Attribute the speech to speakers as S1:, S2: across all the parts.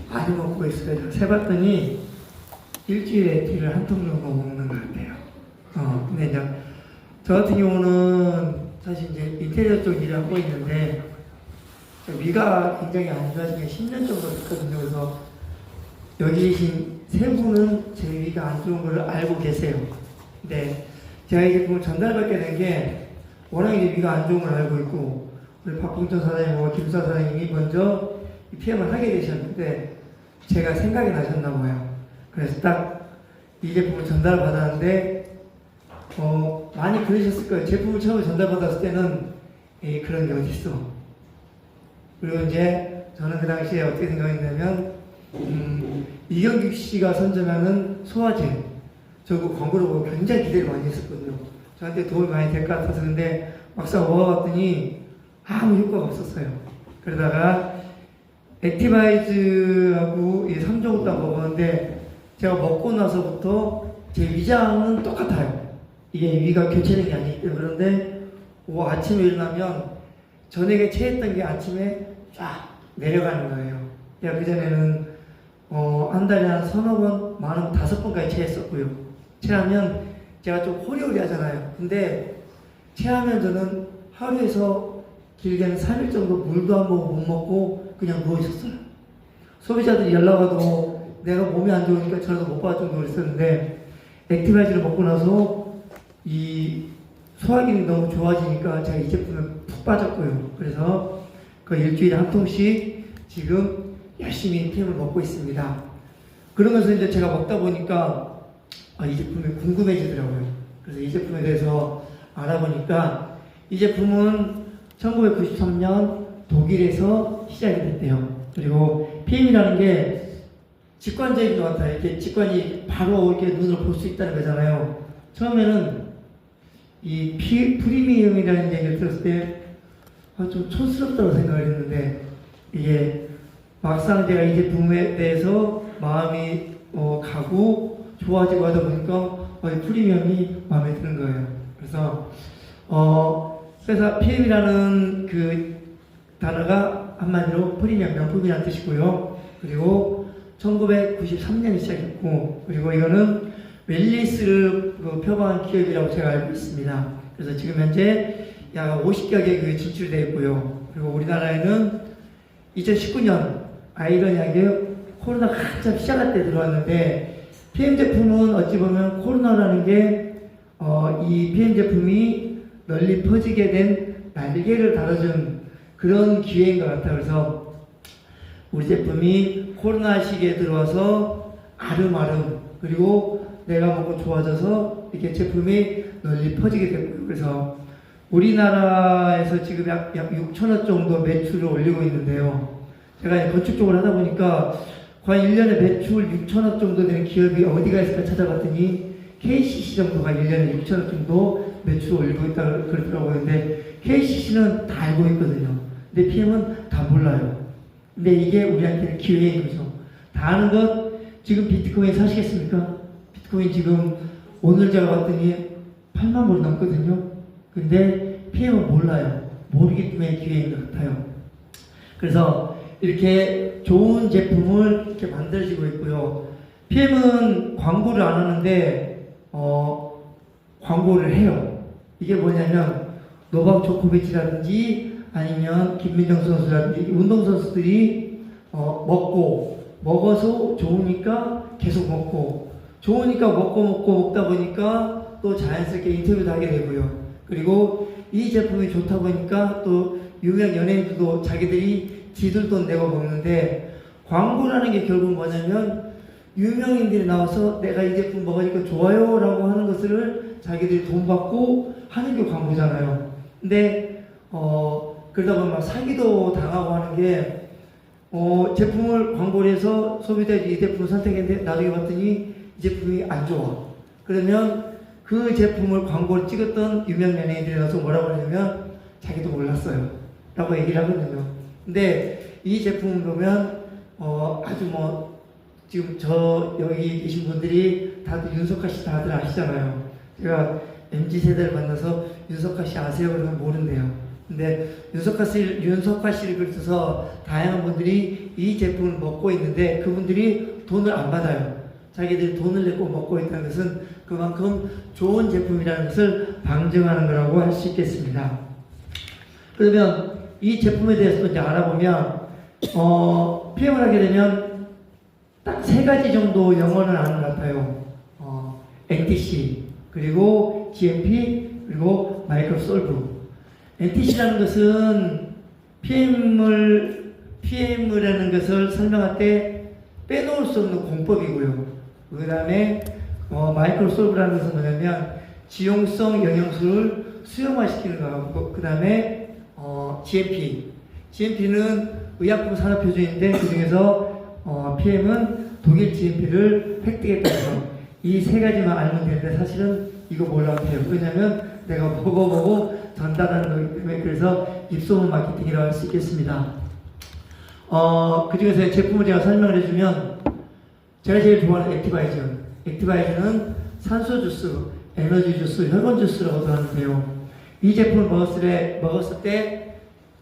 S1: 많이 먹고 있어요. 세봤더니 일주일에 액티를 한 통 정도 먹는 것 같아요. 근데 이제 저 같은 경우는 사실 이제 인테리어 쪽 일을 하고 있는데 위가 굉장히 안 좋아진 게 10년 정도 됐거든요. 그래서 여기 계신 세 분은 제 위가 안 좋은 걸 알고 계세요. 근데 제가 이 제품을 전달받게 된 게 워낙 이제 위가 안 좋은 걸 알고 있고 우리 박봉천 사장님과 김수아 사장님이 먼저 이 PM을 하게 되셨는데 제가 생각이 나셨나 봐요. 그래서 딱 이 제품을 전달받았는데 많이 그러셨을 거예요. 제품을 처음에 전달받았을 때는 그런 게 어딨어. 그리고 이제 저는 그 당시에 어떻게 생각했냐면 이경규 씨가 선전하는 소화제 저거 광고를 보고 굉장히 기대를 많이 했었거든요. 저한테 도움이 많이 될 것 같아서. 근데 막상 먹어봤더니 아무 효과가 없었어요. 그러다가 액티바이즈하고 이 3종을 딱 먹었는데 제가 먹고 나서부터 제 위장은 똑같아요. 이게 위가 교체된 게 아니기 때문에. 그런데 아침에 일어나면 저녁에 체했던 게 아침에 쫙 내려가는 거예요. 제가 그전에는 한 달에 한 서너 번, 많은 5번까지 체했었고요. 체하면 제가 좀 호리호리 하잖아요. 근데 체하면 저는 하루에서 길게는 3일 정도 물도 한 번 못 먹고 그냥 누워 있었어요. 소비자들이 연락 와도 내가 몸이 안 좋으니까 전화도 못 받을 정도로 있었는데 액티바이즈를 먹고 나서 이 소화기능이 너무 좋아지니까 제가 이 제품에 푹 빠졌고요. 그래서 그 일주일에 한 통씩 지금 열심히 PM을 먹고 있습니다. 그러면서 이제 제가 먹다 보니까 이 제품이 궁금해지더라고요. 그래서 이 제품에 대해서 알아보니까 이 제품은 1993년 독일에서 시작이 됐대요. 그리고 PM이라는 게 직관적인 것 같아요. 이렇게 직관이 바로 이렇게 눈으로 볼 수 있다는 거잖아요. 처음에는 이 프리미엄이라는 얘기를 들었을 때 좀 촌스럽다고 생각을 했는데 이게 막상 제가 이 제품에 대해서 마음이 가고 좋아지고 하다 보니까 이 프리미엄이 마음에 드는 거예요. 그래서 PM이라는 그 단어가 한마디로 프리미엄 명품이라는 뜻이고요. 그리고 1993년에 시작했고, 그리고 이거는 웰니스를 표방한 기업이라고 제가 알고 있습니다. 그래서 지금 현재 약 50개국에 진출되어 있고요. 그리고 우리나라에는 2019년 아이러니하게 코로나가 한참 시작할 때 들어왔는데, PM 제품은 어찌 보면 코로나라는 게 이 PM 제품이 널리 퍼지게 된 날개를 달아준 그런 기회인 것 같아요. 그래서 우리 제품이 코로나 시기에 들어와서 아름아름, 그리고 내가 먹고 좋아져서 이렇게 제품이 널리 퍼지게 됐고요. 그래서 우리나라에서 지금 약 6천억 정도 매출을 올리고 있는데요. 제가 건축 쪽을 하다 보니까 과연 1년에 매출 6천억 정도 되는 기업이 어디가 있을까 찾아봤더니 KCC 정도가 1년에 6천억 정도 매출을 올리고 있다고 그러더라고요. 근데 KCC는 다 알고 있거든요. 근데 PM은 다 몰라요. 근데 이게 우리한테는 기회인 거죠. 다 아는 것, 지금 비트코인 사시겠습니까? 비트코인 지금 오늘 제가 봤더니 8만 불 넘거든요. 근데 PM은 몰라요. 모르기 때문에 기회인 것 같아요. 그래서 이렇게 좋은 제품을 이렇게 만들어지고 있고요. PM은 광고를 안 하는데, 광고를 해요. 이게 뭐냐면, 노박 조코비치라든지 아니면 김민정 선수라든지 운동선수들이 먹어서 좋으니까 계속 먹고, 좋으니까 먹다 보니까 또 자연스럽게 인터뷰도 하게 되고요. 그리고 이 제품이 좋다 보니까 또 유명 연예인들도 자기들이 지들 돈 내고 먹는데, 광고라는 게 결국 뭐냐면 유명인들이 나와서 내가 이 제품 먹으니까 좋아요 라고 하는 것을 자기들이 돈 받고 하는 게 광고잖아요. 근데 그러다 보면 막 사기도 당하고 하는 게, 제품을 광고를 해서 소비자들이 이 제품을 선택했는데 나중에 봤더니 이 제품이 안 좋아. 그러면 그 제품을 광고를 찍었던 유명 연예인들이 나와서 뭐라고 하냐면 자기도 몰랐어요 라고 얘기를 하거든요. 근데 이 제품 보면 아주 지금 여기 계신 분들이 다들 윤석하 씨 다들 아시잖아요. 제가 MZ세대를 만나서 윤석하 씨 아세요? 그러면 모른대요. 근데 윤석화 씨를 비롯해서 다양한 분들이 이 제품을 먹고 있는데 그분들이 돈을 안 받아요. 자기들이 돈을 내고 먹고 있다는 것은 그만큼 좋은 제품이라는 것을 방증하는 거라고 할 수 있겠습니다. 그러면 이 제품에 대해서 이제 알아보면 PM을 하게 되면 딱 3가지 정도 영어를 아는 것 같아요. NTC, 그리고 GMP, 그리고 마이크로솔브. NTC라는 것은 PM이라는 것을 설명할 때 빼놓을 수 없는 공법이고요. 그 다음에 마이크로솔브라는 것은 뭐냐면 지용성 영양소를 수용화시키는 거고, 그 다음에 GMP는 의약품 산업 표준인데 그 중에서 PM은 독일 GMP를 획득했다는 거. 이 3가지만 알면 되는데 사실은 이거 몰라도 돼요. 왜냐면 내가 보고 전달하는 거기 때문에. 그래서 입소문 마케팅이라고 할 수 있겠습니다. 그 중에서 제품을 제가 설명을 해주면 제가 제일 좋아하는 액티바이저는 산소 주스, 에너지 주스, 혈관 주스라고도 하는데요. 이 제품을 먹었을 때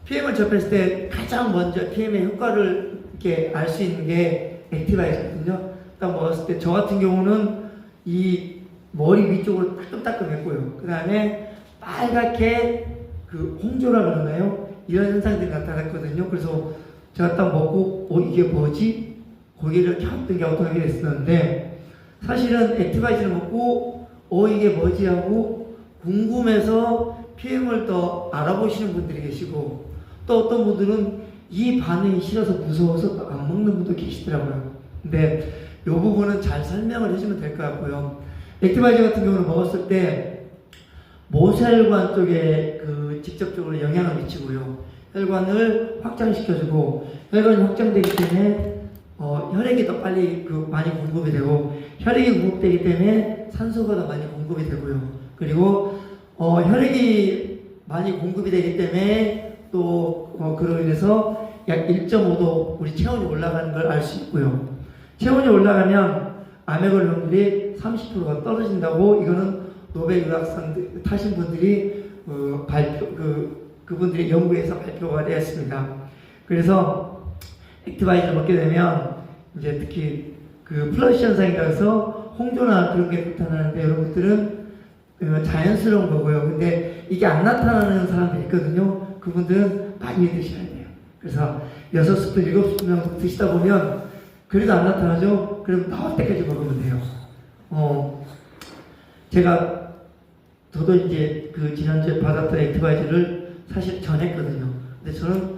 S1: PM을 접했을 때 가장 먼저 PM의 효과를 이렇게 알 수 있는 게 액티바이저거든요. 딱 먹었을 때 저 같은 경우는 이 머리 위쪽으로 따끔따끔했고요. 그 다음에 빨갛게 그 홍조라 그러나요? 이런 현상들이 나타났거든요. 그래서 제가 딱 먹고 이게 뭐지? 고개를 갸우뚱하게 됐었는데 사실은 액티바이저를 먹고 이게 뭐지 하고 궁금해서 PM을 더 알아보시는 분들이 계시고 또 어떤 분들은 이 반응이 싫어서 무서워서 안 먹는 분도 계시더라고요. 근데 이 부분은 잘 설명을 해주면 될 것 같고요. 액티바이저 같은 경우는 먹었을 때 모세혈관 쪽에 직접적으로 영향을 미치고요. 혈관을 확장시켜주고 혈관이 확장되기 때문에 혈액이 더 빨리 많이 공급이 되고 혈액이 공급되기 때문에 산소가 더 많이 공급이 되고요. 그리고 혈액이 많이 공급이 되기 때문에 또 그로 인해서 약 1.5도 우리 체온이 올라가는 걸 알 수 있고요. 체온이 올라가면 암에 걸릴 확률이 30%가 떨어진다고 이거는 노벨 의학상 타신 분들이 그분들의 연구에서 발표가 되었습니다. 그래서 액티바이저를 먹게 되면 이제 특히 플러시 현상이라고 해서 홍조나 그런 게 나타나는데 이런 것들은 자연스러운 거고요. 근데 이게 안 나타나는 사람들이 있거든요. 그분들은 많이 드셔야 돼요. 그래서 6스푼, 7스푼 드시다 보면 그래도 안 나타나죠? 그럼 나올 때까지 먹으면 돼요. 저도 이제 지난주에 받았던 액티바이저를 사실 전했거든요. 근데 저는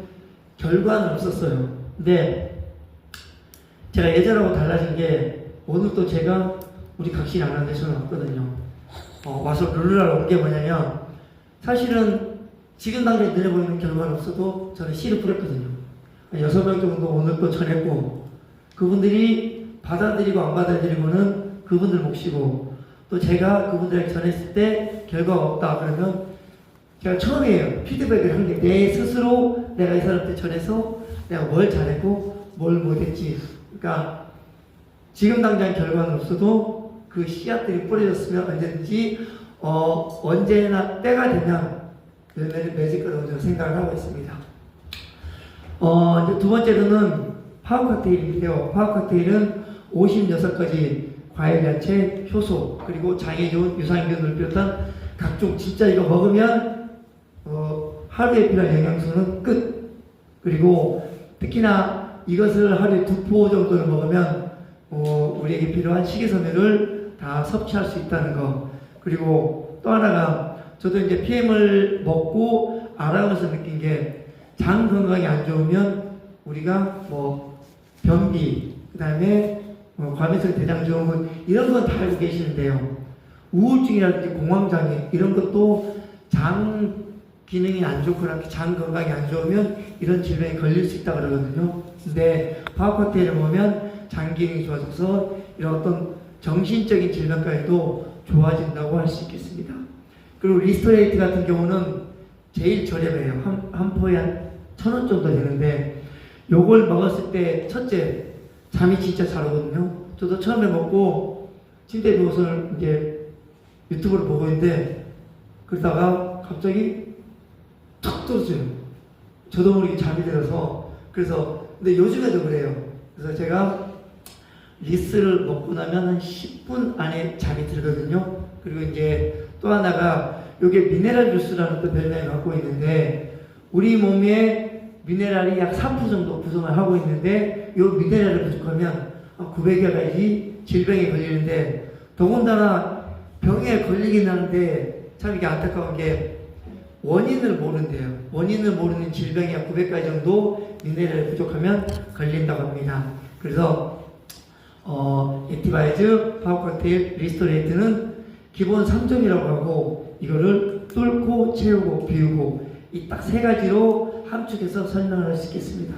S1: 결과는 없었어요. 근데 제가 예전하고 달라진 게 오늘 또 제가 우리 각신 안 하는데 저는 왔거든요. 와서 룰을 온 게 뭐냐면 사실은 지금 당장에 내려보이는 결과는 없어도 저는 씨를 뿌렸거든요. 6명 정도 오늘 또 전했고 그분들이 받아들이고 안 받아들이고는 그분들 몫이고 또 제가 그분들에게 전했을 때 결과가 없다 그러면 제가 처음이에요. 피드백을 한 게 내 스스로 내가 이 사람한테 전해서 내가 뭘 잘했고 뭘 못했지. 그러니까 지금 당장 결과는 없어도 그 씨앗들이 뿌려졌으면 언제든지 언제나 때가 되면 열매를 맺을 거라고 저는 생각을 하고 있습니다. 이제 두 번째로는 파워 칵테일인데요. 파워 칵테일은 56가지 과일, 야채, 효소, 그리고 장에 좋은 유산균을 비롯한 각종 진짜 이거 먹으면 하루에 필요한 영양소는 끝. 그리고 특히나 이것을 하루에 2포 정도를 먹으면 우리에게 필요한 식이섬유를 다 섭취할 수 있다는 거. 그리고 또 하나가 저도 이제 PM을 먹고 알아가면서 느낀 게 장 건강이 안 좋으면 우리가 변비, 그 다음에 과민성 대장증후군 이런 건 다 알고 계시는데요. 우울증이라든지 공황장애 이런 것도 장 기능이 안 좋거나 장 건강이 안 좋으면 이런 질병에 걸릴 수 있다 그러거든요. 근데 파워 칵테일을 먹으면 장 기능이 좋아져서 이런 어떤 정신적인 질병까지도 좋아진다고 할 수 있겠습니다. 그리고 리스토레이트 같은 경우는 제일 저렴해요. 한 포에 한 1,000원 정도 되는데 요걸 먹었을 때 첫째 잠이 진짜 잘 오거든요. 저도 처음에 먹고 침대에 누워서 이제 유튜브를 보고 있는데 그러다가 갑자기 툭 떨어져요. 저도 모르게 잠이 들어서. 그래서 근데 요즘에도 그래요. 그래서 제가 리스를 먹고 나면 한 10분 안에 잠이 들거든요. 그리고 이제 또 하나가 이게 미네랄 주스라는 또 별명을 갖고 있는데 우리 몸에 미네랄이 약 3% 정도 구성을 하고 있는데 이 미네랄이 부족하면 900여 가지 질병에 걸리는데 더군다나 병에 걸리긴 하는데 참 이게 안타까운 게 원인을 모른대요. 원인을 모르는 질병이 약 900가지 정도 미네랄이 부족하면 걸린다고 합니다. 그래서 액티바이즈 파워 칵테일 리스토레이트는 기본 3점이라고 하고 이거를 뚫고 채우고 비우고 이 딱 세 가지로 함축해서 설명을 할 수 있겠습니다.